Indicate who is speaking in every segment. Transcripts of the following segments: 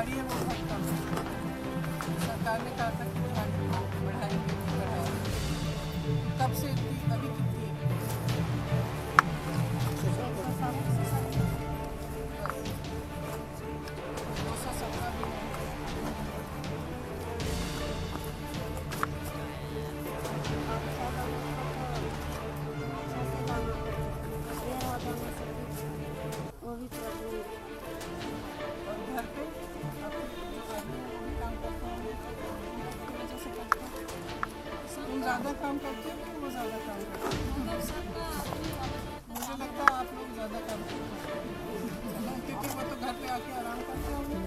Speaker 1: रही है वो बहुत कम है। सरकार ने कहा था कि बढ़ाएंगे, तब से अभी कितनी है?
Speaker 2: वो भी प्रॉब्लम
Speaker 1: और घर पे काम करते हैं, तुम ज़्यादा काम करते हो कि वो ज़्यादा काम करते हैं? मुझे लगता है आप लोग ज़्यादा काम करते हैं, क्योंकि वो तो घर पे आके आराम करते होंगे।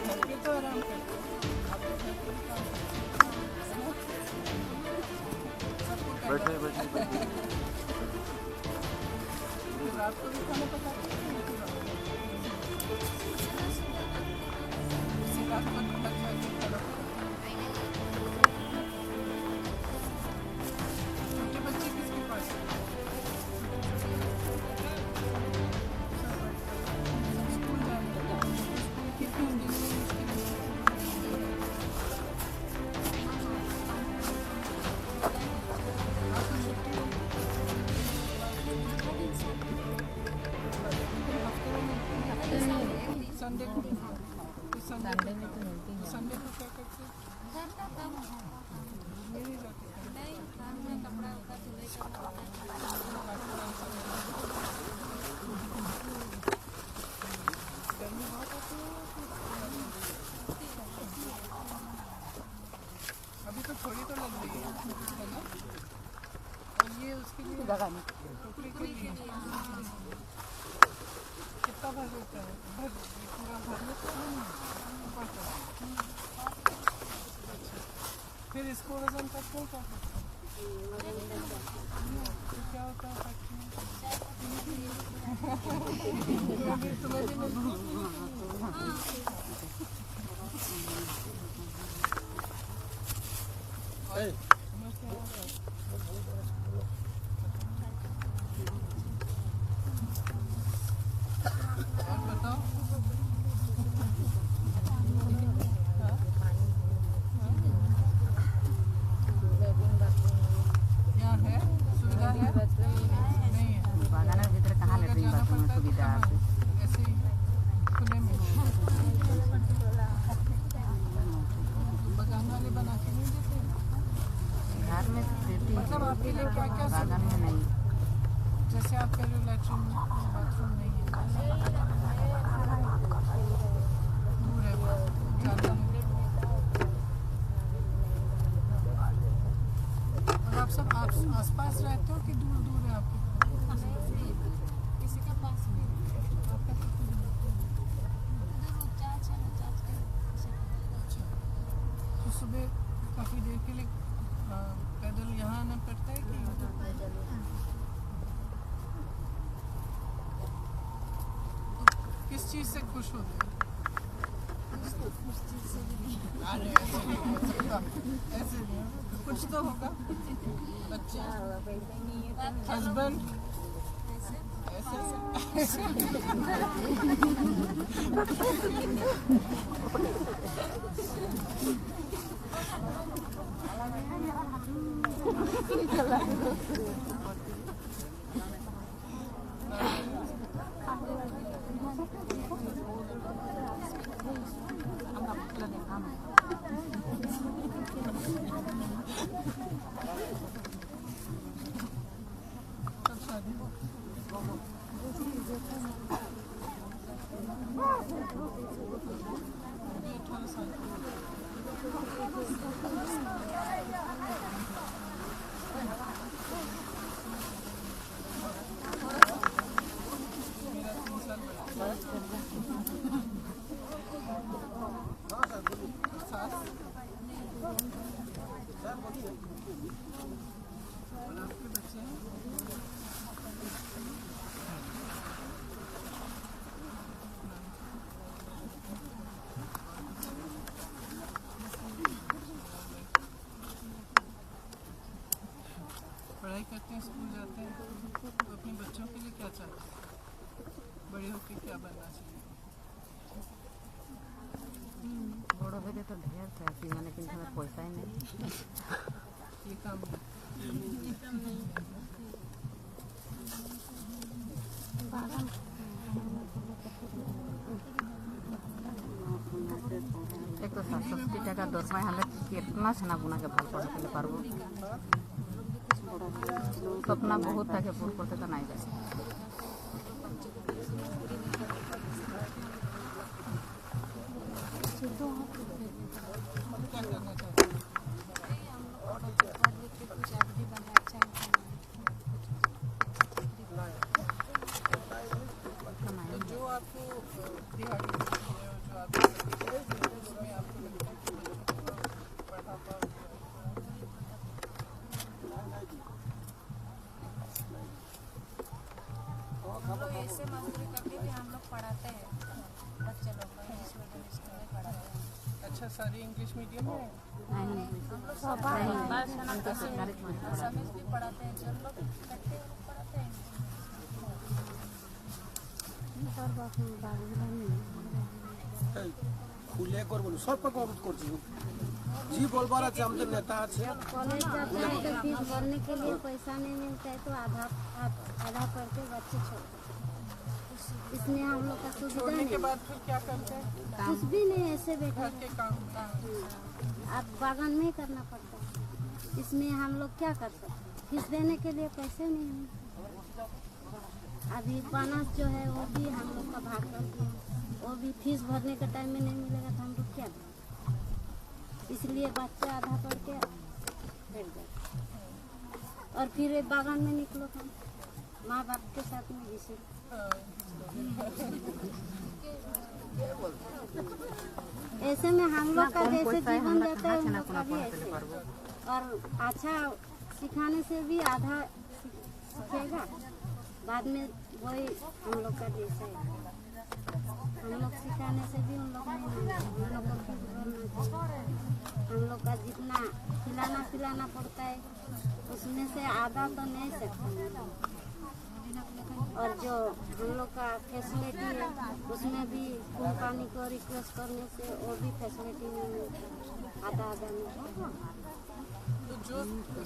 Speaker 1: घर पे तो आराम करते हैं, आप तो घर पे भी काम करते हैं। सबको
Speaker 3: बैठे
Speaker 1: रात को भी खाना पकाते हैं। उसी रात को लग जाती है। छोटे बच्चे किसके पास हैं? स्कूल जाने लगा। कितने दिन में संडे को संडे में तो मिलती है। संडे को क्या करते हैं? नहीं जाते कपड़ा गर्मी बहुत आती है। अभी तो थोड़ी तो लग रही है ना? और ये उसके लिए टोकरी के लिए कितना भर लेता है? पूरा भर लेता है ना? फिर इसको वजन करते हैं क्या करते हैं? तो क्या होता है फैक्ट्री में? तुम्हें भी जैसे आप कह रहे हो लैट्रिन बाथरूम नहीं है, दूर है ज़्यादा है। और आप सब आसपास रहते हो कि दूर दूर है आपके? किसी का पास नहीं आपका अच्छा। तो सुबह काफ़ी देर के लिए पैदल यहाँ आना पड़ता है कि किस चीज़ से खुश होते हैं? ऐसे नहीं, कुछ तो होगा। बच्चे, हस्बैंड, ऐसे पढ़ाई करते हैं, स्कूल जाते हैं, तो अपने बच्चों के लिए क्या चाहते हैं? बड़े होके क्या बनना चाहिए?
Speaker 2: बड़ हो तो ढेर चाहती मैंने कि पैसा ही नहीं
Speaker 1: ये काम
Speaker 2: एक तो 67 টাকা দরমাই হলে कितना छना बुना के भर पड़े पारबो सपना बहुत ताके पूर्ण करते तो नहीं जाए
Speaker 1: क्या करना चाहते हैं? तो जो आपको दिहाड़ी मिलती है और जो आपको उसमें आपको लगता है कि बच्चों को पढ़ा पाओगे?
Speaker 3: हम लोग ऐसे मजदूरी करके भी हम लोग पढ़ाते हैं बच्चे लोग को इंग्लिश मीडियम स्कूल में पढ़ाते हैं।
Speaker 1: अच्छा, सारी इंग्लिश मीडियम है?
Speaker 3: हम लोग समझ भी पढ़ाते हैं, जो लोग करते हैं वो पढ़ाते हैं।
Speaker 4: খুলে করবো সব অনুরোধ করছি जी बोलबार আছে আমাদের नेता আছে
Speaker 2: कॉलेज जाते हैं तो फीस भरने के लिए पैसा नहीं मिलता है तो आधा पढ़ते बच्चे छोड़ते इसमें हम लोग का सुविधा
Speaker 1: छोड़ने के
Speaker 2: नहीं
Speaker 1: बाद फिर क्या करते हैं?
Speaker 2: कुछ भी नहीं ऐसे बैठे
Speaker 1: घर के काम
Speaker 2: आप बागान में ही करना पड़ता है इसमें हम लोग क्या कर सकते फीस देने के लिए पैसे नहीं है अभी बोनस जो है वो भी हम लोग का भाग करते हैं वो भी फीस भरने के टाइम में नहीं मिलेगा तो हम लोग क्या करें इसलिए बच्चे आधा पढ़ के बैठ गए और फिर बागान में निकलो तो माँ बाप के साथ में घिसे ऐसे में हम लोग का जैसे जीवन जाता है उन लोग का भी ऐसे और अच्छा सिखाने से भी आधा सीखेगा बाद में वही हम लोग का जैसा है हम लोग सिखाने से भी उन लोग नहीं हम लोग को फीस भरना चाहिए हम लोग का जितना खिलाना पिलाना पड़ता है उसमें से आधा तो नहीं सकते और जो हम लोग का फैसिलिटी है उसमें भी खून पानी को रिक्वेस्ट करने से वो भी फैसिलिटी नहीं मिलती आधा नहीं
Speaker 1: तो जो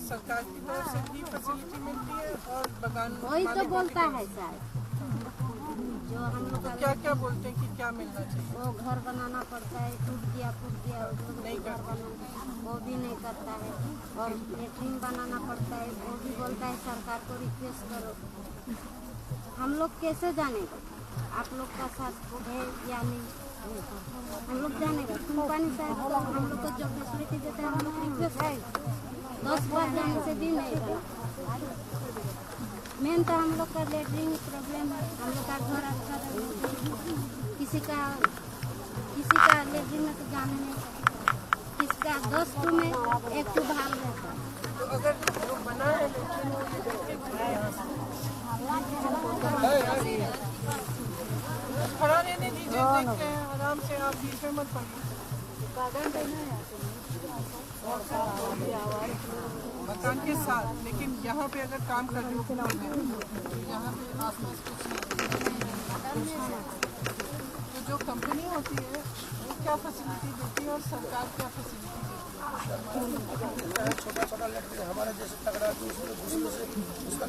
Speaker 1: सरकार की तरफ से भी फैसिलिटी मिलती है और बगान
Speaker 2: वही तो
Speaker 1: मालिकों की
Speaker 2: बोलता
Speaker 1: तरफ
Speaker 2: है सर जो हम लोग
Speaker 1: तो
Speaker 2: का
Speaker 1: क्या क्या बोलते हैं कि क्या मिलना चाहिए?
Speaker 2: वो घर बनाना पड़ता है टूट गया नहीं घर बनाना वो भी नहीं करता है और लेट्रिन बनाना पड़ता है वो भी बोलता है सरकार को रिक्वेस्ट करो हम लोग कैसे जानेगा आप लोग का साथ है या नहीं हम लोग जानेगा कंपनी साहब तो हम लोग को जो फैसिलिटी देते हैं हम लोग रिक्वेस्ट है 10 बार जाने से भी नहीं बना मेन तो हम लोग का लेटरिन प्रॉब्लम है हम लोग का घर अच्छा किसी का लेटरिन में तो जाने नहीं किसका 10 टू में एक टू भाग जाता है
Speaker 1: तो अगर जो बना है लेकिन वो ये देखते खड़ा रहने दीजिए, देखते हैं आराम से, आप बीच में मत पड़िए। मकान के साथ लेकिन यहाँ पे अगर काम कर रहे हो तो यहाँ पे आसपास कुछ तो जो कंपनी होती है वो क्या फैसिलिटी देती है और सरकार क्या फैसिलिटी देती है?
Speaker 4: छोटा छोटा लड़के हमारा जैसे तगड़ा तो उसमें घुसने से उसका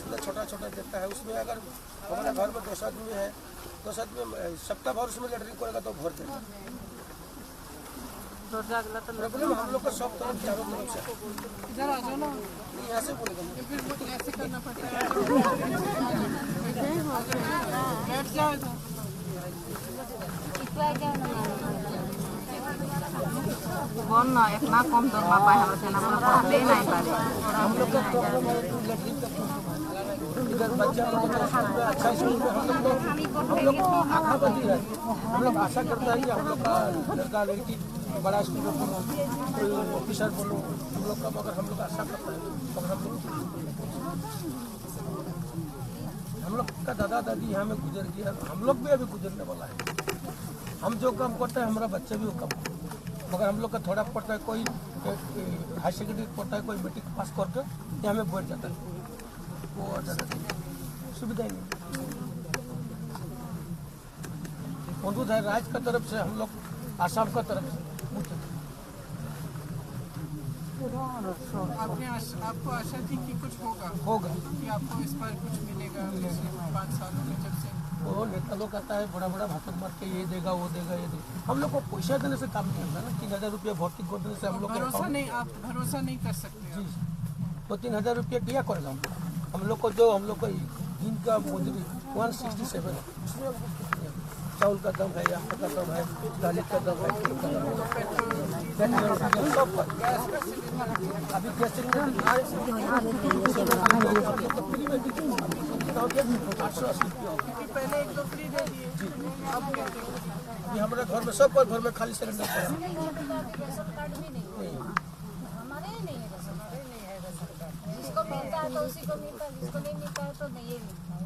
Speaker 4: इतना छोटा छोटा देता है उसमें अगर हमारे घर में 2 आदमी है 2 आदमी सप्ताह भर उसमें लैट्रिन करेगा तो भर देगा प्रॉब्लम हम लोग का सब तरफ चारों तरफ से
Speaker 1: इधर आ जाओ ना,
Speaker 4: नहीं यहाँ से बोलेगा
Speaker 1: ये फिर वो ऐसे करना पड़ता है। बैठ जाओ इधर।
Speaker 2: कौन ना इतना कम दरमा पाए हम लोग पढ़ते ही नहीं पारे
Speaker 4: हम लोग का प्रॉब्लम है लैट्रिन का इधर बच्चा लोग अच्छा स्कूल में हम लोग को आशा बदी है हम लोग आशा करता है कि हम लोग का लड़का लड़की बड़ा स्कूल में बोलो कोई ऑफिसर बोलो हम लोग का मगर हम लोग आशा करता है मगर हम लोग का दादा दादी यहाँ में गुजर गया हम लोग भी अभी गुजरने वाला है हम जो काम करते हैं हमारा बच्चा भी वो काम करता है मगर हम लोग का थोड़ा पड़ता है कोई हाई सेकेंडरी पढ़ता है, कोई मैट्रिक पास करके यहाँ में बैठ जाता है, वो ज़्यादा सुविधा ही नहीं। अनुरोध है राज्य का तरफ से, हम लोग आसाम का तरफ से
Speaker 1: आपको आशा थी कि कुछ
Speaker 4: होगा
Speaker 1: कि आपको इस पर कुछ मिलेगा पिछले 5 सालों में जब से
Speaker 4: वो नेता लोग आता है बड़ा बड़ा भाषण मार के ये देगा वो देगा ये देगा। हम लोग को पैसा देने से काम नहीं होता ना। 3000 रुपया भर्ती कर देने से हम लोग
Speaker 1: भरोसा नहीं, आप भरोसा नहीं कर सकते
Speaker 4: जी तो 3000 रुपया क्या करेगा हम लोग को जो हम लोग को दिन का मजदूरी 167 है, उसमें चावल का दाम है, आटा का दाम है, दाल का दाम है, सब पर अभी गैस सिलेंडर 880 रुपया।
Speaker 1: पहले 1-2 फ्री दे दिए, अब क्या देंगे?
Speaker 4: ये हमारे घर में सब पर घर में खाली सिलेंडर पड़ा है।
Speaker 3: राशन कार्ड भी नहीं है, हमारे ही नहीं है राशन कार्ड, जिसको मिलता है तो उसी को मिलता है, जिसको नहीं मिलता है तो नहीं मिलता है।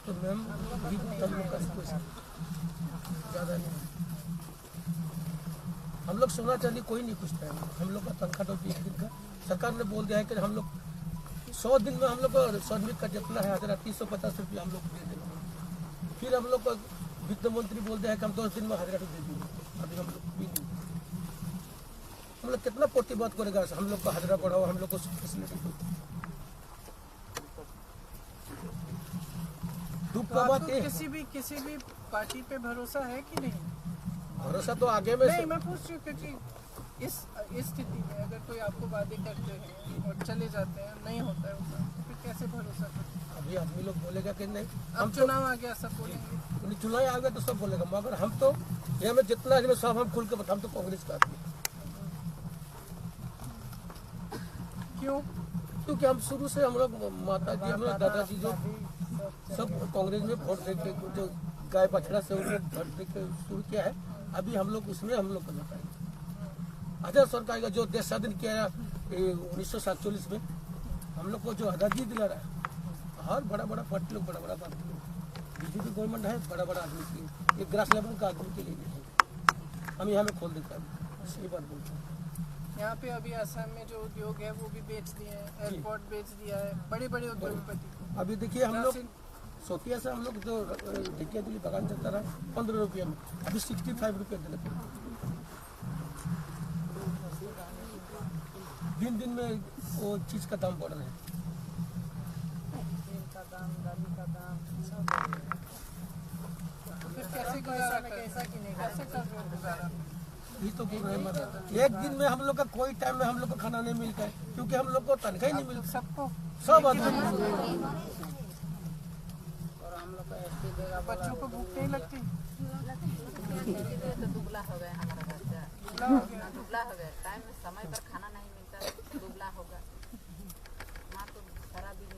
Speaker 4: तो मैम भी हम लोग का रिक्वेस्ट ज़्यादा नहीं, हम लोग सोना चांदी कोई नहीं पूछता है। हम लोग का तनख्वाह तो 20 दिन का सरकार ने बोल दिया है कि हम लोग 100 दिन में हम लोग को श्रमिक का जितना है 1350 रुपया हम लोग दे देंगे। फिर हम लोग को वित्त मंत्री बोल दिया है कि हम 10 दिन में 1000 दे देंगे। अभी हम लोग भी नहीं, हम लोग कितना प्रतिबाद करेगा हम लोग का हाजिरा बढ़ाओ, हम लोग को फैसिलिटी दो।
Speaker 1: तो आपको किसी भी पार्टी पे भरोसा है कि नहीं?
Speaker 4: भरोसा तो आगे में
Speaker 1: नहीं, मैं पूछ रही हूँ क्योंकि इस स्थिति में अगर कोई आपको वादे करते हैं और चले जाते हैं, नहीं होता है उसका, तो फिर कैसे भरोसा करते हैं?
Speaker 4: अभी आदमी लोग बोलेगा कि नहीं,
Speaker 1: अब चुनाव आ गया सब बोलेंगे।
Speaker 4: चुनाव आ गया तो सब बोलेगा, मगर हम तो ये में जितना आदमी सब हम खुल के बता, हम तो कांग्रेस का आदमी।
Speaker 1: क्यों?
Speaker 4: क्योंकि हम शुरू से हम लोग माता जी, हम लोग दादाजी जो सब कांग्रेस में वोट दे के जो गाय बछड़ा से उन्होंने वोट दे के शुरू किया है, अभी हम लोग उसमें हम लोग करना पाएंगे। आजाद सरकार का जो देश स्वाधीन किया 1947 में, हम लोग को जो आज़ादी दिला रहा है, हर बड़ा बड़ा पार्टी लोग, बड़ा बड़ा पार्टी लोग, बीजेपी गवर्नमेंट है बड़ा बड़ा आदमी के लिए, एक ग्रास लेवल का आदमी के लिए नहीं है। हम यहाँ में खोल देता है, सही बात बोलते हैं।
Speaker 1: यहाँ पे अभी असम में जो उद्योग है वो भी बेच दिए हैं, एयरपोर्ट बेच दिया है, बड़े बड़े उद्योगपति को।
Speaker 4: अभी देखिए हम लोग सोतिया से हम लोग जो ढेकिया दिल्ली बागान चलता रहा 15 रुपया में, अभी 65 रुपया देना पड़ेगा। दिन दिन में वो चीज़ का दाम बढ़ रहा है।
Speaker 3: तेल का दाम, दाली का दाम सब
Speaker 1: फिर कैसे गुजारा कैसा कैसे कर रहे हो गुजारा?
Speaker 4: ये तो बोल रहे हैं मतलब एक दिन में हम लोग का कोई टाइम में हम लोग को खाना नहीं मिलता है, क्योंकि हम लोग को तनख्वाह ही नहीं मिलता
Speaker 1: सबको
Speaker 4: सब आदमी।
Speaker 3: और हम लोग का एसटी देगा,
Speaker 1: बच्चों को भूख नहीं लगती?
Speaker 3: तो दुबला हो गया हमारा बच्चा, दुबला हो गया, टाइम में समय पर खाना नहीं मिलता, दुबला होगा। माँ तो सारा दिन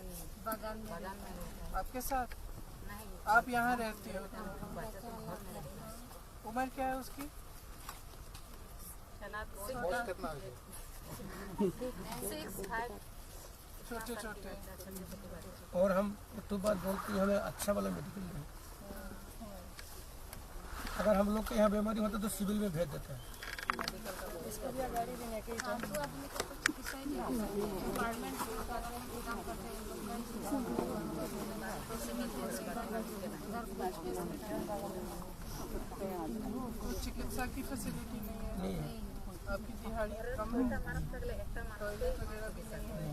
Speaker 3: बगान में रहता है।
Speaker 1: आपके साथ
Speaker 3: नहीं,
Speaker 1: आप यहाँ रहती हो तो
Speaker 3: बच्चा तो घर में रहता है।
Speaker 1: उम्र क्या है उसकी? छोटे छोटे।
Speaker 4: और हम एक तो बात बोलते हैं हमें अच्छा वाला मेडिकल नहीं, अगर हम लोग के यहाँ बीमारी होता तो सिविल में भेज देते हैं।
Speaker 1: चिकित्सा की फैसिलिटी नहीं है, आपकी दिहाड़ी कम है, टॉयलेट वगैरह भी नहीं है,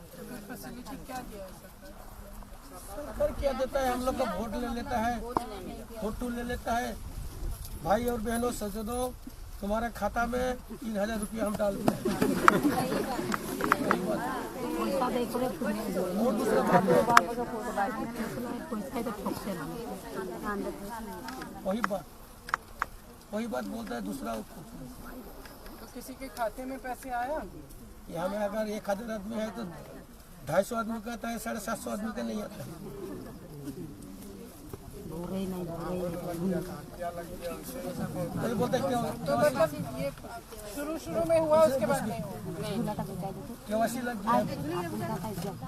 Speaker 1: तो फिर फैसिलिटी क्या दिया है सरकार?
Speaker 4: सरकार क्या देता है, हम लोग का वोट ले लेता है, फोटो ले लेता है। भाई और बहनों सज्जनों, तुम्हारे खाता में 3000 रुपया हम डाल दें। और दूसरा बात है, वही बात बोलता है दूसरा कुछ नहीं।
Speaker 1: तो किसी के खाते में पैसे आया?
Speaker 4: यहाँ में अगर 1000 आदमी है तो 250 आदमी का आता है, 750 आदमी का नहीं आता है। तो बोलते क्यों
Speaker 1: तो मतलब ये शुरू में हुआ, उसके बाद नहीं हुआ?
Speaker 4: केवासी लग गया,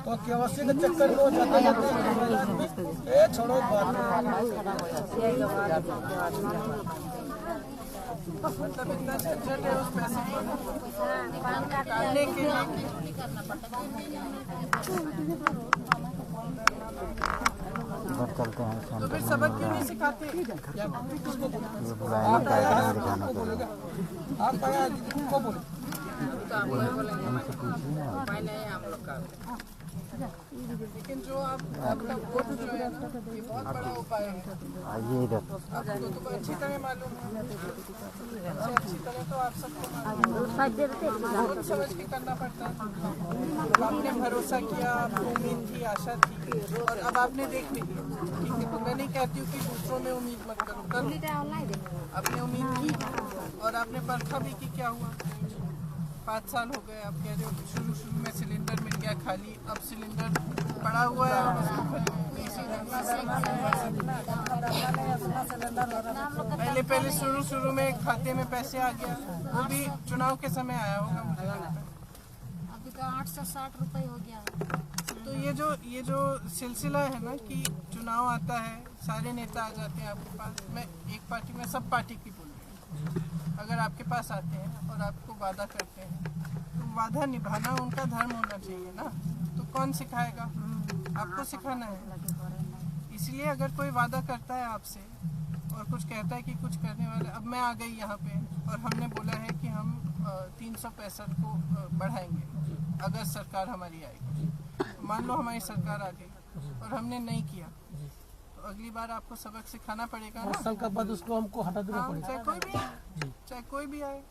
Speaker 4: तो केवासी के चक्कर में हो जाता है। छोड़ो बात।
Speaker 1: मतलब इतना झंझट है उस पैसे को निकालने के लिए।
Speaker 5: चलते हैं
Speaker 1: तो फिर सबक क्यों नहीं सिखाते?
Speaker 5: बुलाएंगे कार्यक्रम दिखाने के लिए।
Speaker 4: आप आया को बोले
Speaker 3: उपाय नहीं है हम लोग का।
Speaker 1: लेकिन जो आपका वोट जो है ना, ये बहुत बड़ा उपाय है।
Speaker 5: आइए इधर।
Speaker 1: आपको तो अच्छी तरह मालूम है, अच्छी तरह तो आप सबको मालूम है। सोच समझ के करना पड़ता है। आपने भरोसा किया, आपको उम्मीद थी, आशा थी, और अब आपने देख ली। ठीक है, तो मैं नहीं कहती हूँ कि दूसरों में उम्मीद मत करो, करो। आपने उम्मीद की और आपने परखा भी कि क्या हुआ। 5 साल हो गए, आप कह रहे हो शुरू में सिलेंडर मिल गया खाली, अब सिलेंडर पड़ा हुआ है और पहले शुरू में खाते में पैसे आ गया, वो भी चुनाव के समय आया होगा मुझे लगता है।
Speaker 2: अभी तो 860 रुपये हो गया।
Speaker 1: तो ये जो सिलसिला है ना कि चुनाव आता है, सारे नेता आ जाते हैं आपके पास। मैं एक पार्टी में सब पार्टी की बोल रही हूँ। अगर आपके पास आते हैं और आपको वादा करते हैं तो वादा निभाना उनका धर्म होना चाहिए ना। तो कौन सिखाएगा? आपको सिखाना है। इसलिए अगर कोई वादा करता है आपसे और कुछ कहता है कि कुछ करने वाला, अब मैं आ गई यहाँ पे और हमने बोला है कि हम 365 को बढ़ाएंगे अगर सरकार हमारी आएगी। मान लो हमारी सरकार आ गई और हमने नहीं किया, तो अगली बार आपको सबक सिखाना पड़ेगा ना।
Speaker 4: 10 साल के बाद उसको हमको हटा देना
Speaker 1: हाँ,
Speaker 4: पड़ेगा।
Speaker 1: चाहे कोई भी आए।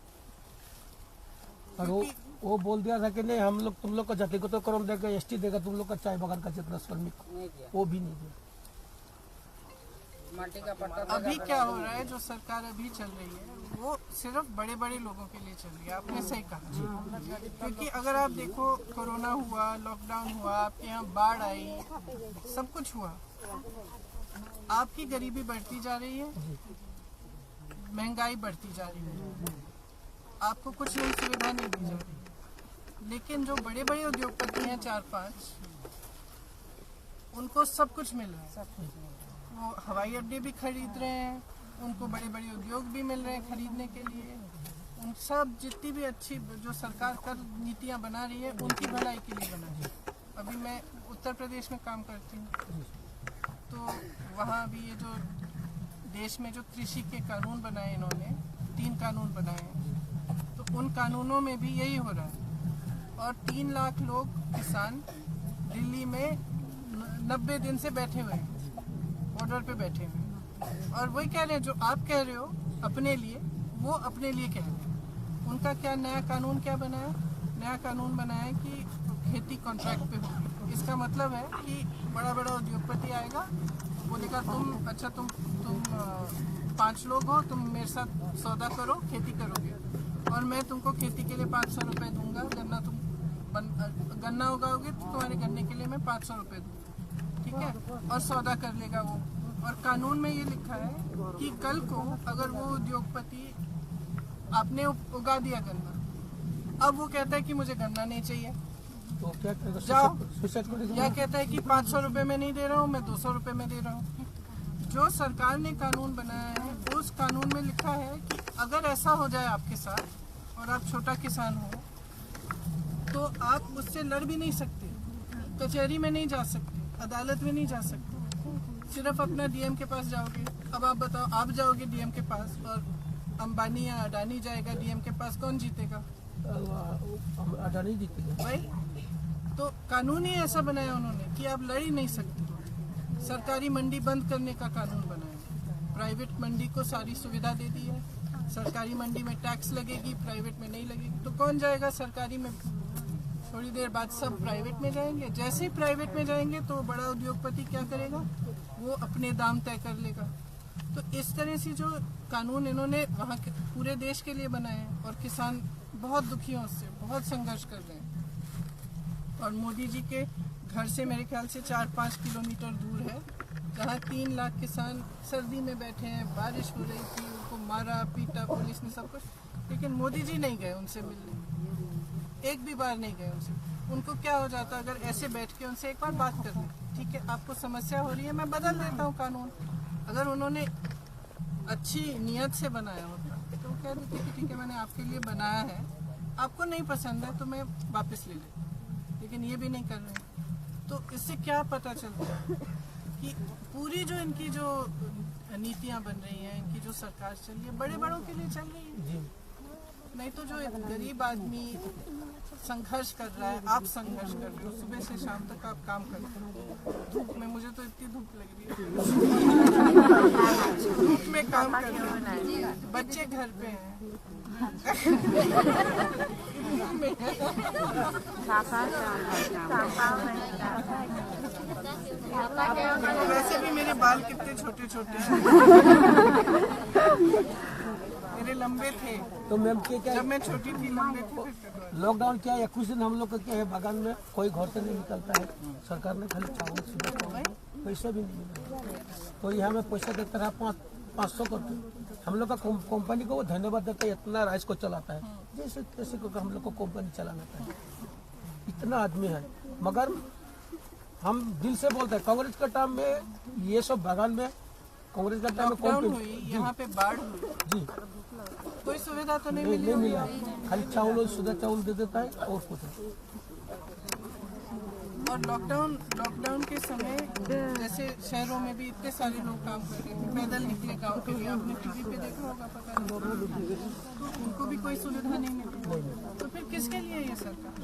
Speaker 4: और वो बोल दिया था कि नहीं हम लोग तुम लोग को जातिगत तो क्रम देगा, एसटी देगा, तुम लोग का चाय बागान का जितना श्रमिक वो भी नहीं दिया।
Speaker 3: माटी का पट्टा
Speaker 1: अभी क्या हो रहा है, जो सरकार अभी चल रही है वो सिर्फ बड़े बड़े लोगों के लिए चल रही है। आपने सही कहा, क्योंकि अगर आप देखो कोरोना हुआ, लॉकडाउन हुआ, आपके यहाँ बाढ़ आई, सब कुछ हुआ, आपकी गरीबी बढ़ती जा रही है, महंगाई बढ़ती जा रही है, आपको कुछ नई सुविधा नहीं दी जा रही। लेकिन जो बड़े बड़े उद्योगपति हैं 4-5, उनको सब कुछ मिल रहा है। वो हवाई अड्डे भी खरीद रहे हैं, उनको बड़े बड़े उद्योग भी मिल रहे हैं खरीदने के लिए। उन सब जितनी भी अच्छी जो सरकार कर नीतियाँ बना रही है उनकी भलाई के लिए बना रही है। अभी मैं उत्तर प्रदेश में काम करती हूँ, तो वहाँ अभी ये जो देश में जो कृषि के कानून बनाए इन्होंने, 3 कानून बनाए हैं, तो उन कानूनों में भी यही हो रहा है। और 3 लाख लोग किसान दिल्ली में 90 दिन से बैठे हुए हैं, बॉर्डर पे बैठे हुए हैं, और वही कह रहे हैं जो आप कह रहे हो अपने लिए, वो अपने लिए कह रहे हैं। उनका क्या नया कानून क्या बनाया? नया कानून बनाया कि खेती कॉन्ट्रैक्ट पे होगी। इसका मतलब है कि बड़ा बड़ा उद्योगपति आएगा, बोलेगा तुम 5 लोग हो, तुम मेरे साथ सौदा करो, खेती करोगे, और मैं तुमको खेती के लिए 500 रुपये दूंगा। गन्ना उगाओगे तो तुम्हारे गन्ने के लिए मैं 500 रुपये दूंगा, ठीक है, और सौदा कर लेगा वो। और कानून में ये लिखा है कि कल को अगर वो उद्योगपति, आपने उगा दिया गन्ना, अब वो कहता है कि मुझे गन्ना नहीं चाहिए,
Speaker 4: तो क्या करेगा?
Speaker 1: जाओ,
Speaker 4: सुसाइड करेगा।
Speaker 1: या कहता है कि 500 रुपये में नहीं दे रहा हूँ, मैं 200 रुपये में दे रहा हूँ। जो सरकार ने कानून बनाया है, उस कानून में लिखा है कि अगर ऐसा हो जाए आपके साथ और आप छोटा किसान हो, तो आप उससे लड़ भी नहीं सकते, कचहरी में नहीं जा सकते, अदालत में नहीं जा सकते, सिर्फ अपना डीएम के पास जाओगे। अब आप बताओ, आप जाओगे डीएम के पास और अंबानी या अडानी जाएगा डीएम के पास, कौन जीतेगा?
Speaker 4: अडानी जीतेगा
Speaker 1: भाई। तो कानून ही ऐसा बनाया उन्होंने कि आप लड़ ही नहीं सकते। सरकारी मंडी बंद करने का कानून बनाया, प्राइवेट मंडी को सारी सुविधा दे दी है। सरकारी मंडी में टैक्स लगेगी, प्राइवेट में नहीं लगेगी, तो कौन जाएगा सरकारी में? थोड़ी देर बाद सब प्राइवेट में जाएंगे। जैसे ही प्राइवेट में जाएंगे तो बड़ा उद्योगपति क्या करेगा? वो अपने दाम तय कर लेगा। तो इस तरह से जो कानून इन्होंने वहाँ के पूरे देश के लिए बनाए हैं, और किसान बहुत दुखी हैं उससे, बहुत संघर्ष कर रहे हैं। और मोदी जी के घर से मेरे ख्याल से 4-5 किलोमीटर दूर है, जहाँ 3 लाख किसान सर्दी में बैठे हैं, बारिश हो रही थी, उनको मारा पीटा पुलिस ने, सब कुछ, लेकिन मोदी जी नहीं गए उनसे मिलने, एक भी बार नहीं गए उनसे। उनको क्या हो जाता अगर ऐसे बैठ के उनसे एक बार बात कर लें, ठीक है आपको समस्या हो रही है, मैं बदल देता हूँ कानून। अगर उन्होंने अच्छी नीयत से बनाया होता तो कह देते कि ठीक है मैंने आपके लिए बनाया है, आपको नहीं पसंद है तो मैं वापस ले लेता, लेकिन ये भी नहीं कर रहे। तो इससे क्या पता चलता है कि पूरी जो इनकी जो नीतियां बन रही हैं, इनकी जो सरकार चल रही है, बड़े बड़ों के लिए चल रही है। नहीं तो जो एक गरीब आदमी संघर्ष कर रहा है, आप संघर्ष कर रहे हो, सुबह से शाम तक आप काम करते हो धूप में, मुझे तो इतनी धूप लग रही है धूप में काम कर रहे हो, बच्चे घर पे हैं वैसे भी मेरे बाल कितने छोटे छोटे हैं मेरे लंबे थे
Speaker 4: तो मैम क्या
Speaker 1: जब मैं छोटी थी, लंबे थे।
Speaker 4: लॉकडाउन क्या है, कुछ दिन हम लोग का क्या है, बागान में कोई घर से नहीं निकलता है, सरकार ने खाली चावल सुबह पैसा भी नहीं मिला, तो यहाँ में पैसा देता रहा 500 करके। हम लोग का कंपनी को वो धन्यवाद देता है, इतना राइस को चलाता है, जैसे कैसे को हम लोग को कंपनी चलाना है, इतना आदमी है। मगर हम दिल से बोलते हैं, कांग्रेस का टाइम में ये सब बागान में, कांग्रेस का टाइम में
Speaker 1: लॉकडाउन हुई, यहाँ पे बाढ़ हुई,
Speaker 4: जी
Speaker 1: कोई सुविधा तो नहीं
Speaker 4: नहीं
Speaker 1: मिली।
Speaker 4: मिला, खाली चावल सुधा चावल दे देता है और कुछ नहीं।
Speaker 1: और लॉकडाउन के समय जैसे शहरों में भी इतने सारे लोग काम कर रहे थे, पैदल निकले गांव के लिए, आपने टीवी पे देखा होगा, पता नहीं, तो उनको भी कोई सुविधा नहीं मिली। तो फिर किसके लिए ये सरकार?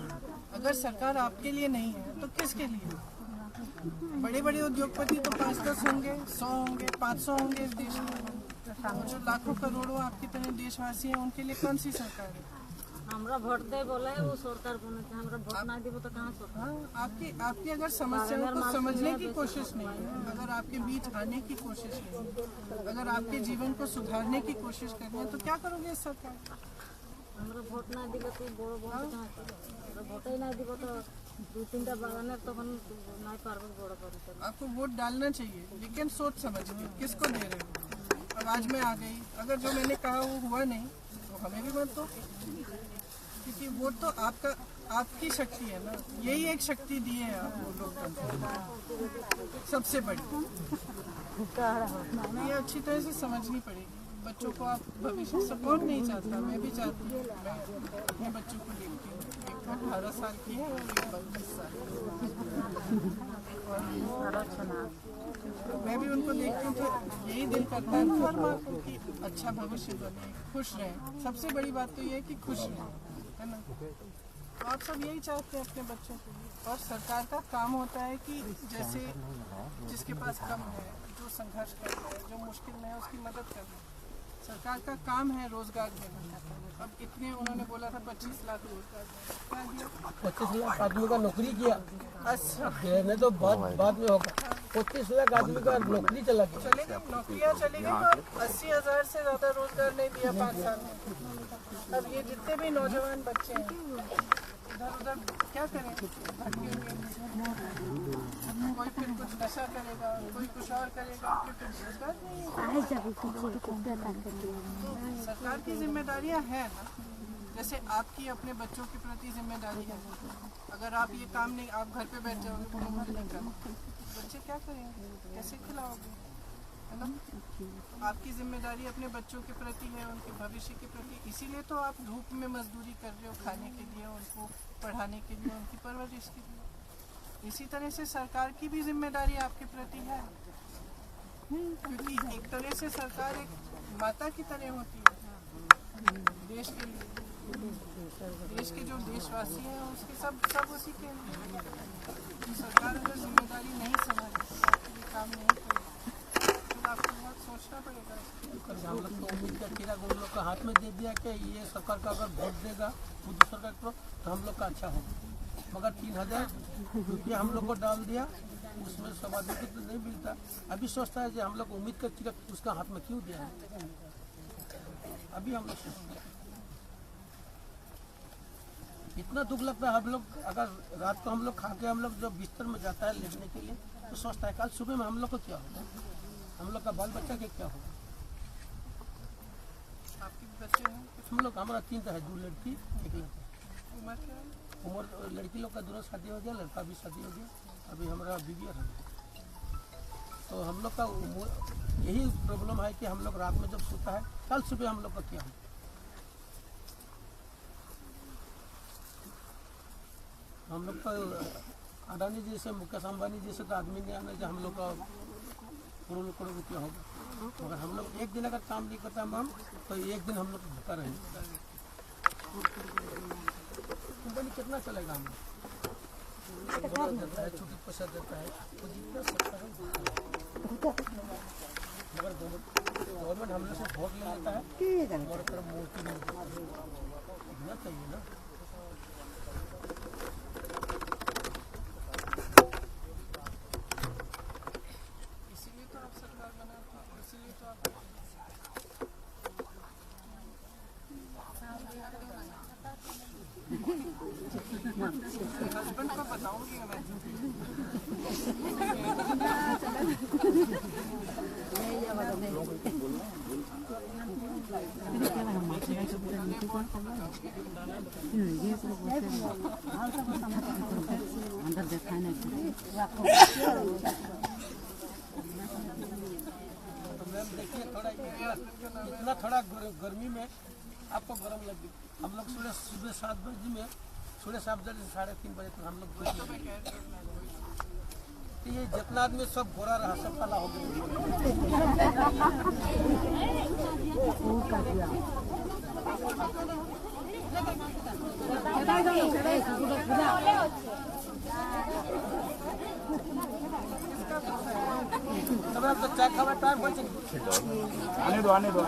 Speaker 1: अगर सरकार आपके लिए नहीं है तो किसके लिए? बड़े बड़े उद्योगपति तो 5-10 होंगे, 100 होंगे, 500 होंगे इस देश में, और जो लाखों करोड़ों आपकी तरह देशवासी हैं उनके लिए कौन सी सरकार है?
Speaker 6: हमरा वोट दे बोला है वो सरकार बने थे, हमरा वोट ना देबो तो कहाँ सरकार?
Speaker 1: आपकी अगर समस्याओं को समझने की कोशिश नहीं है, अगर आपके बीच आने की कोशिश नहीं है, अगर आपके जीवन को सुधारने की कोशिश करनी है, तो क्या करोगे इस सरकार?
Speaker 6: हमरा वोट ना दिबो तो बड़ो बड़ कहाँ हमरा वोट ही ना दिबो तो 2-3टा बागान तो हम नहीं पारबो बड़ो बड़।
Speaker 1: आपको वोट डालना चाहिए, लेकिन सोच समझ के किसको दे रहे हो। अब आज मैं आ गई, अगर जो मैंने कहा वो हुआ नहीं तो हमें भी मत दो, क्योंकि वोट तो आपकी शक्ति है ना, यही एक शक्ति दी है आपको लोकतंत्र सबसे बड़ी, ये अच्छी तरह से समझनी पड़ेगी। बच्चों को आप भविष्य सपोर्ट नहीं चाहता, मैं भी चाहती हूँ, मैं अपने बच्चों को देखती हूँ, एक 18 साल की है और एक 22 साल की, मैं भी उनको देखती हूँ तो यही दिल करता है हर माँ को कि अच्छा भविष्य बने, खुश रहें। सबसे बड़ी बात तो ये है कि खुश रहें, है ना। तो आप सब यही चाहते हैं अपने बच्चों के लिए, और सरकार का काम होता है कि जैसे जिसके पास कम है, जो संघर्ष कर रहा है, जो मुश्किल में है, उसकी मदद करना। सरकार का काम है रोजगार देना। अब इतने उन्होंने बोला था 25 लाख रोजगार, क्या दिया?
Speaker 4: 25 लाख आदमी का नौकरी किया,
Speaker 1: अच्छा
Speaker 4: नहीं तो बाद में होगा। 25 लाख आदमी का नौकरी चला गया,
Speaker 1: चले गई, नौकरियाँ चली गई, और 80,000 से ज़्यादा रोजगार नहीं दिया 5 साल में। अब ये जितने भी नौजवान बच्चे हैं इधर उधर क्या करें, भटके होंगे, कोई फिर कुछ नशा करेगा, कोई कुछ और करेगा, फिर रोजगार नहीं है। सरकार की जिम्मेदारियां हैं ना, जैसे आपकी अपने बच्चों के प्रति जिम्मेदारी है। अगर आप ये काम नहीं, आप घर पे बैठ जाओगे, होमवर्क नहीं करना, बच्चे क्या करेंगे, कैसे खिलाओगे, है ना। आपकी जिम्मेदारी अपने बच्चों के प्रति है, उनके भविष्य के प्रति, इसीलिए तो आप धूप में मजदूरी कर रहे हो, खाने के लिए, उनको पढ़ाने के लिए, उनकी परवरिश के लिए। इसी तरह से सरकार की भी जिम्मेदारी आपके प्रति है, क्योंकि एक तरह से सरकार एक माता की तरह होती है देश के लिए, देश के जो देशवासी हैं उसके सब उसी के लिए। तो सरकार अगर जिम्मेदारी नहीं समझ काम नहीं करेगी तो आपको बहुत सोचना पड़ेगा।
Speaker 4: हम लोग तो उम्मीद का खीरा उन लोग का हाथ में दे दिया कि ये सरकार का अगर वोट देगा खुद सरकार को तो हम लोग का अच्छा होगा, मगर 3,000 रुपया हम लोग को डाल दिया, उसमें सब आदमी को तो नहीं मिलता। अभी सोचता है कि हम लोग उम्मीद का खीरा उसका हाथ में क्यों दिया है, अभी हम लोग सोचते हैं। इतना दुख लगता है, हम लोग अगर रात को हम लोग खा के हम लोग जब बिस्तर में जाता है लेटने के लिए तो सोचता है कल सुबह में हम लोग को क्या होगा, हम लोग का बाल बच्चा के क्या होगा।
Speaker 1: आपके बच्चे हैं?
Speaker 4: हम लोग हमारा 3 है, 2 लड़की 1 लड़का।
Speaker 1: उम्र क्या है?
Speaker 4: उम्र लड़की लोग का दोनों शादी हो गया, लड़का भी शादी हो गया, अभी हमारा बीवी है। तो हम लोग का यही प्रॉब्लम है कि हम लोग रात में जब सोता है कल सुबह हम लोग का क्या हो। हम लोग का अडानी जैसे मुकेश अंबानी जैसे तो आदमी नहीं आना जो हम लोग का करोड़ रुपया होगा। मगर हम लोग एक दिन अगर काम नहीं करता हम तो एक दिन हम लोग भूखा रहेंगे। कंपनी कितना चलेगा हम लोग देता है, छोटी पैसा देता है तो जितना सकता है। मगर गवर्नमेंट हम लोग से वोट ले लेता है, हमारे तरफ मूर्ति नहीं देना चाहिए ना।
Speaker 1: इसीलिए तो आप सरकार बना, इसीलिए तो आप हस्बैंड को बताऊंगी मैं।
Speaker 6: अंदर देखा नहीं
Speaker 4: तो मैम देखिए थोड़ा इतना थोड़ा गर्मी में आपको गर्म लगी। हम लोग सुबह 7 बजे में सुबह 7 बजे से 3:30 बजे तक हम लोग तो ये जितना आदमी सब गोरा रहा सब काला हो गया। तो चाय खावा टाइम पहुंचे आने दो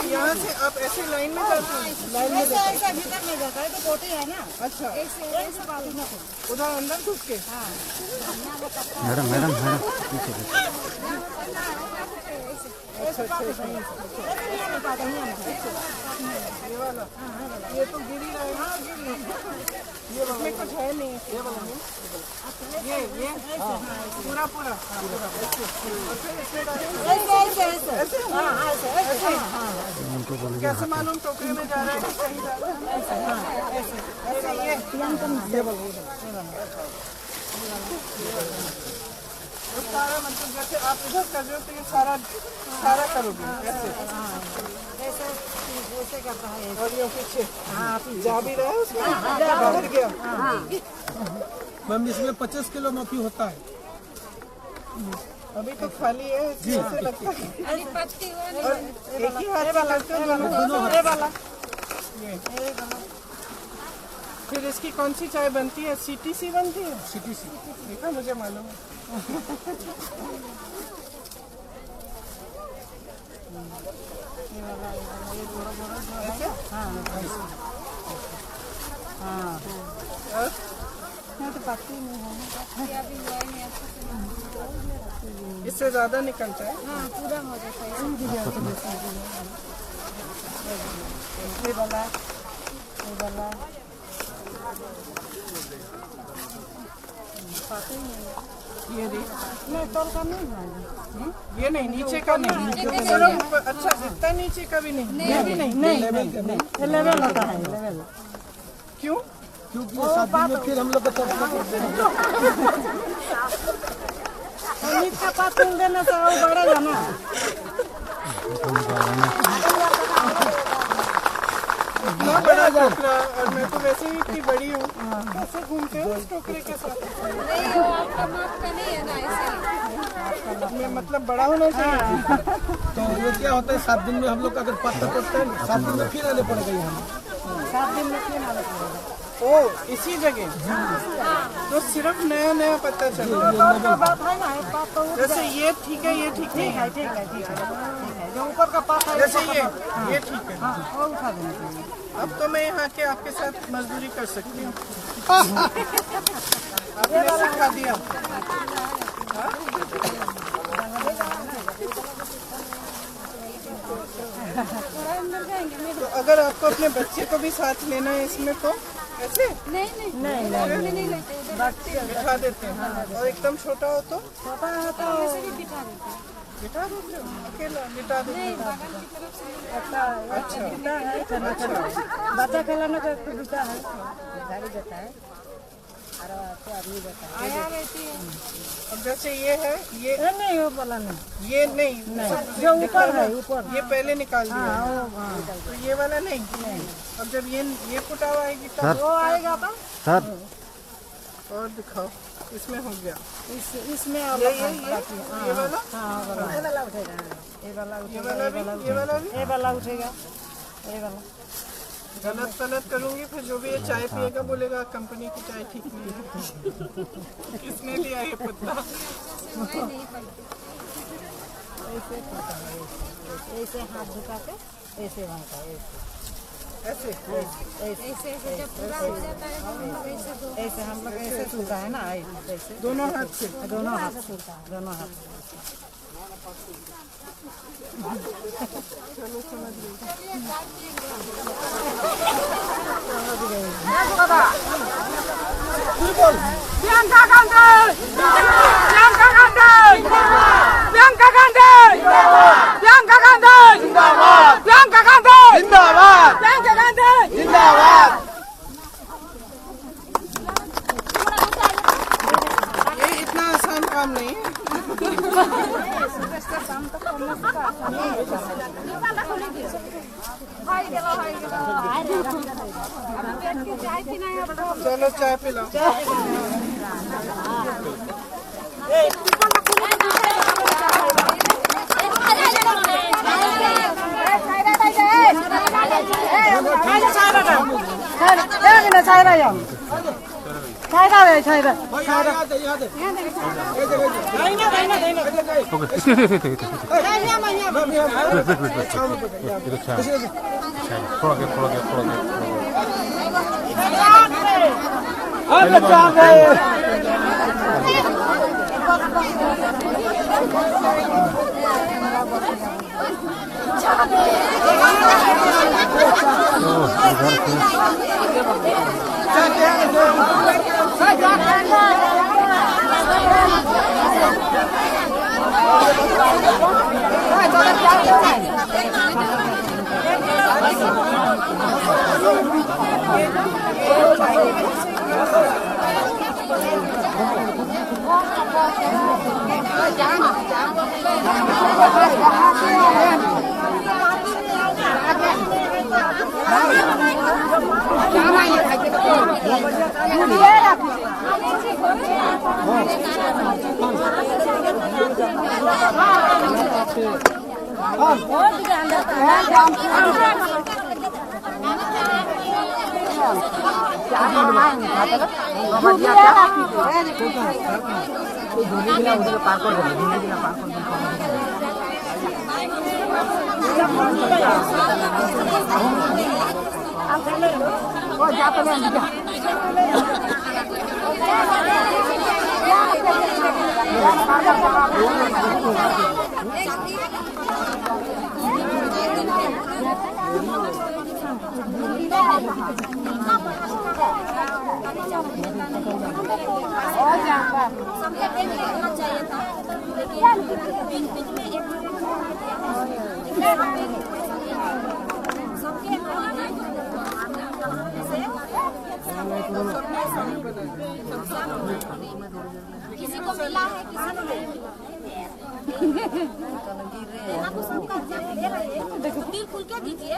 Speaker 1: यहाँ से आप ऐसे लाइन में जाते हैं, लाइन में
Speaker 6: ऐसा भीतर नहीं जाता है तो कोटी है ना।
Speaker 1: अच्छा
Speaker 6: ऐसे
Speaker 1: उधर अंदर घुस के।
Speaker 5: मैडम पीछे
Speaker 1: ये वाला, ये तो गिरी रहेगा। ये वाला कुछ है नहीं। ये वाला नहीं, ये पूरा कैसे मालूम टोकरी में जा रहा है कहीं जा रहा है? ऐसे ये सारा मतलब जैसे आप इधर कर रहे हो तो ये सारा करोगे ऐसे
Speaker 6: ऐसे करता है।
Speaker 1: और ये पीछे जा भी रहा है उसमें बाहर गया।
Speaker 4: मैम इसमें 25 किलो माफी होता है।
Speaker 1: अभी तो खाली है इससे लगता है। और एक ही हाथ से लगते हैं दोनों वाला। फिर इसकी कौन सी चाय बनती है? CTC बनती है?
Speaker 4: CTC।
Speaker 1: देखा, मुझे मालूम है। ऐसे? और? इससे ज्यादा निकलता है?
Speaker 2: पूरा हो जाता है।
Speaker 1: ये देख,
Speaker 6: नहीं तोल का नहीं है।
Speaker 1: ये नहीं, नीचे का नहीं, सिर्फ अच्छा इतना नीचे का भी नहीं, ये भी नहीं।
Speaker 6: ये लेवल होता है, लेवल।
Speaker 1: क्यों?
Speaker 4: क्योंकि ये शादी में फिर हम लोग का तरफ
Speaker 6: नीच का पात देने से और बढ़ेगा ना।
Speaker 1: इतना बड़ा टोकरा, और मैं तो वैसे ही इतनी बड़ी हूँ, कैसे घूमते हो इस टोकरे के साथ? मैं मतलब बड़ा होना चाहिए।
Speaker 4: तो ये क्या होता है 7 दिन में हम लोग का अगर पत्ता टूटता है 7 दिन में फिर आने पड़ेगा यहाँ।
Speaker 6: 7 दिन में क्यों ना लगेगा?
Speaker 1: ओ, इसी जगह तो सिर्फ नया नया पता चला।
Speaker 6: बात है ना, एक बात तो
Speaker 1: जैसे ये ठीक है, ये ठीक नहीं है।
Speaker 6: ठीक है। जो ऊपर का पात है
Speaker 1: जैसे ये ठीक है।
Speaker 6: वो उठा देना चाहिए।
Speaker 1: अब तो मैं यहाँ के आपके साथ मजदूरी कर सकती हूँ। आपने सिखा दिया। तो अगर आपको अपने बच्चे को भी साथ लेना है इसमें तो ऐसे
Speaker 2: नहीं
Speaker 1: बिठा देते हैं। और एकदम छोटा हो तो
Speaker 6: छोटा है तो
Speaker 1: बिठा देते हो, अकेला बिठा देते हो।
Speaker 6: अच्छा बच्चा खिलाने का बिता है, गाड़ी देता है और आदमी देता है।
Speaker 1: अब जैसे ये है, ये
Speaker 6: नहीं वो वाला नहीं,
Speaker 1: ये नहीं,
Speaker 6: जो ऊपर है ऊपर।
Speaker 1: ये पहले निकाल दिया।
Speaker 6: हाँ,
Speaker 1: तो ये वाला नहीं। अब जब ये फुटा हुआ आएगी तब
Speaker 6: वो आएगा तो
Speaker 5: सर
Speaker 1: और दिखाओ, इसमें हो गया।
Speaker 6: इसमें और
Speaker 1: ये
Speaker 6: बाकी
Speaker 1: ये वाला,
Speaker 6: हाँ ये वाला उठेगा, ये वाला
Speaker 1: ये वाला भी, ये वाला भी।
Speaker 6: ये वाला उठेगा, ये वाला
Speaker 1: गलत करूंगी फिर जो भी ये चाय पिएगा बोलेगा कंपनी की चाय ठीक नहीं है। किसने लिया ये पत्ता?
Speaker 6: ऐसे हाथ झुका के ऐसे वहाँ का
Speaker 1: ऐसे
Speaker 6: ऐसे हम लोग ऐसे सुनता है ना, ऐसे
Speaker 1: दोनों हाथ से।
Speaker 6: दोनों हाथ सुनता है, दोनों हाथ।
Speaker 1: चलो समझ गई।
Speaker 7: Bianca Gandhi! Bianca Gandhi! Bianca Gandhi! Bianca Gandhi! Zindabad! Bianca Gandhi! Zindabad! Bianca Gandhi! Zindabad!
Speaker 1: ये इतना आसान काम नहीं है। चलो चाय पिलाओ।
Speaker 2: किसी को मिला है किसी को नहीं आपको सबका दे रहे हैं दिल खुल के दीजिए।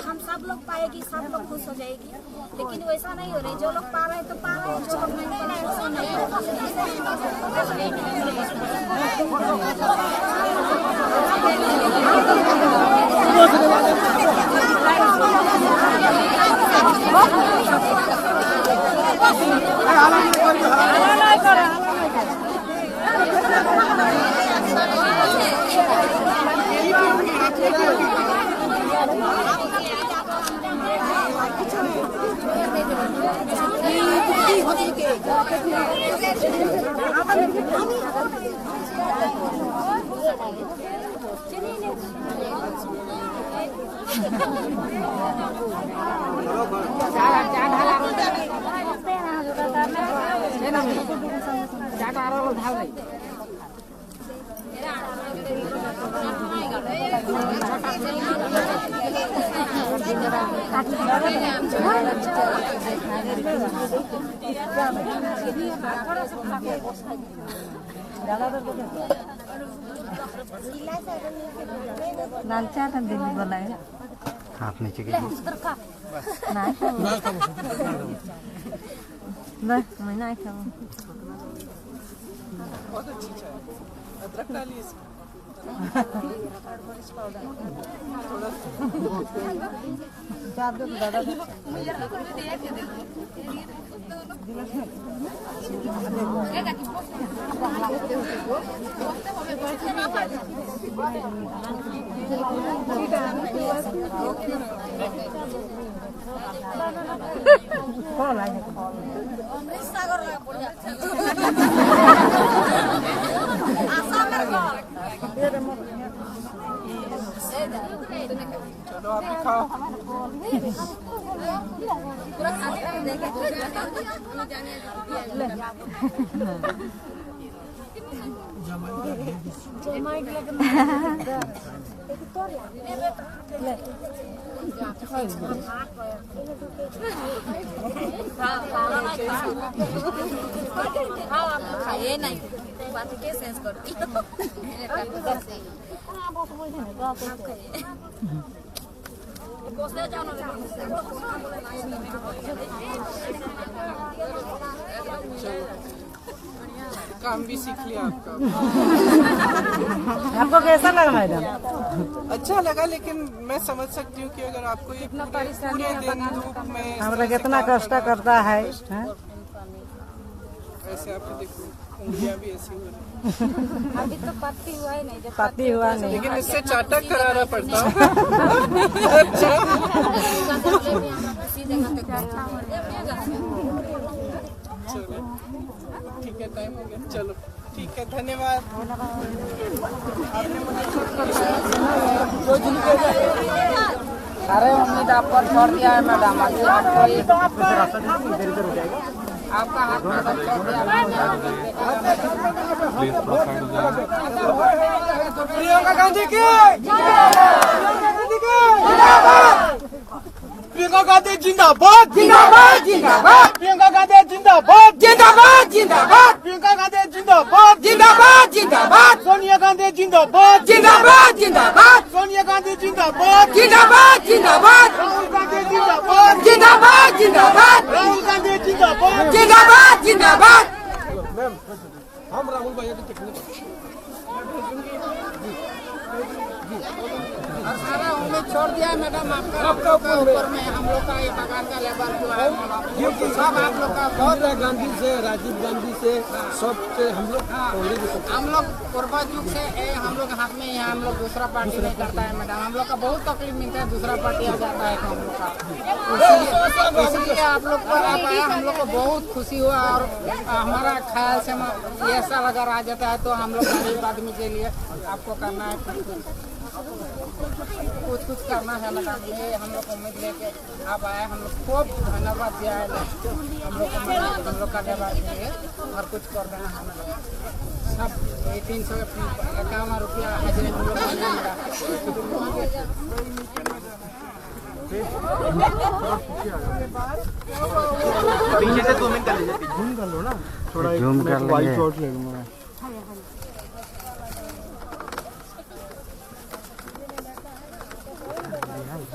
Speaker 2: हम सब लोग पाएगी सब लोग खुश हो जाएगी, लेकिन वैसा नहीं हो रही। जो लोग पा रहे हैं तो पा रहे हैं, जो लोग नहीं पा रहे हैं वो नहीं।
Speaker 6: लाल चाट दिल्ली बोला है
Speaker 5: आप नीचे के
Speaker 6: नहीं मैं नहीं खाऊं।
Speaker 1: बहुत अच्छी चाय, अदरक डालिए इसमें। चलो आप भी खाओ।
Speaker 2: खाइए नहीं बात के सेंस करती
Speaker 1: काम भी सीख लिया आपका।
Speaker 6: आपको कैसा लगा मैडम?
Speaker 1: अच्छा लगा, लेकिन मैं समझ सकती हूँ कि अगर आपको ये पूरे दिन धूप में
Speaker 6: हमारा कितना कष्ट करता है।
Speaker 1: ऐसे आप देखो उंगलियां भी ऐसी हो रही
Speaker 2: अभी तो पत्ती हुआ ही नहीं।
Speaker 6: पति हुआ नहीं,
Speaker 1: लेकिन इससे चाटक कराना पड़ता है। अच्छा चलो ठीक है, टाइम हो गया। चलो ठीक है, धन्यवाद।
Speaker 3: अरे उम्मीद आप पर छोड़ दिया है मैडम, आपका हाथ में छोड़ दिया।
Speaker 7: प्रियंका गांधी की प्रियंका गांधी जिंदाबाद जिंदाबाद जिंदाबाद प्रियंका गांधी जिंदाबाद जिंदाबाद जिंदाबाद प्रियंका गांधी जिंदाबाद जिंदाबाद जिंदाबाद सोनिया गांधी जिंदाबाद जिंदाबाद जिंदाबाद सोनिया गांधी जिंदाबाद जिंदाबाद जिंदाबाद राहुल गांधी जिंदाबाद जिंदाबाद जिंदाबाद राहुल गांधी जिंदाबाद जिंदाबाद जिंदाबाद। मैम हम राहुल भैया की टेक्निक
Speaker 1: छोड़ दिया मैडम आपका ऊपर में हम लोग का ये बागान का लेबर जो है सब आप लोग का बहुत
Speaker 4: इंदिरा गांधी से राजीव गांधी से सब से हम लोग
Speaker 1: हम लोग पूर्वज युग से हम लोग हाथ में ही है, हम लोग दूसरा पार्टी नहीं करता है मैडम। हम लोग का बहुत तकलीफ मिलता है, दूसरा पार्टी आ जाता है तो हम लोग का इसलिए आप लोग पर आप आए, हम लोग को बहुत खुशी हुआ। और हमारा ख्याल से ये सब अगर आ जाता है तो हम लोग गरीब आदमी के लिए आपको करना है कुछ करना है मैडम। ये हम लोग उम्मीद लेके आप आए, हम लोग खूब धन्यवाद दिया है हम लोग का लेबर के लिए और कुछ कर देना है मैडम। सब 351 रुपया हाजिरी हम लोग को मिला।
Speaker 7: पीछे से जूम कर लीजिए, जूम कर लो ना थोड़ा,
Speaker 5: जूम कर लेंगे।
Speaker 7: शॉट ले लूंगा।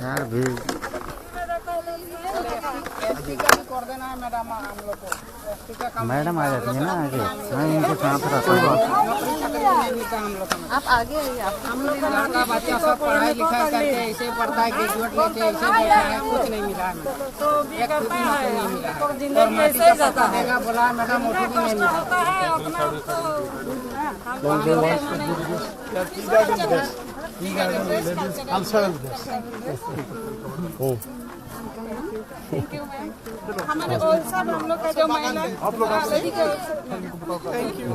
Speaker 5: यार भी
Speaker 1: एसटी का कर देना है मैडम हम लोग को। एसटी का काम
Speaker 5: मैडम आ जाती है ना आगे, मैं इनके साथ रहता हूँ।
Speaker 1: नौकरी चाकरी नहीं मिलता हम लोग को।
Speaker 3: आप आगे आइए, आप
Speaker 1: हम लोग का लड़का बच्चा सब पढ़ाई लिखाई करके ऐसे पढ़ता है, ग्रेजुएट लेके ऐसे बैठा है, कुछ नहीं मिला है मैडम। एक रुपया नौकरी नहीं मिला है। और माटी का पता देगा बोला मैडम, वो भी नहीं मिला। हमारे और सब हम लोग का जो महिला आप लोग थैंक यू।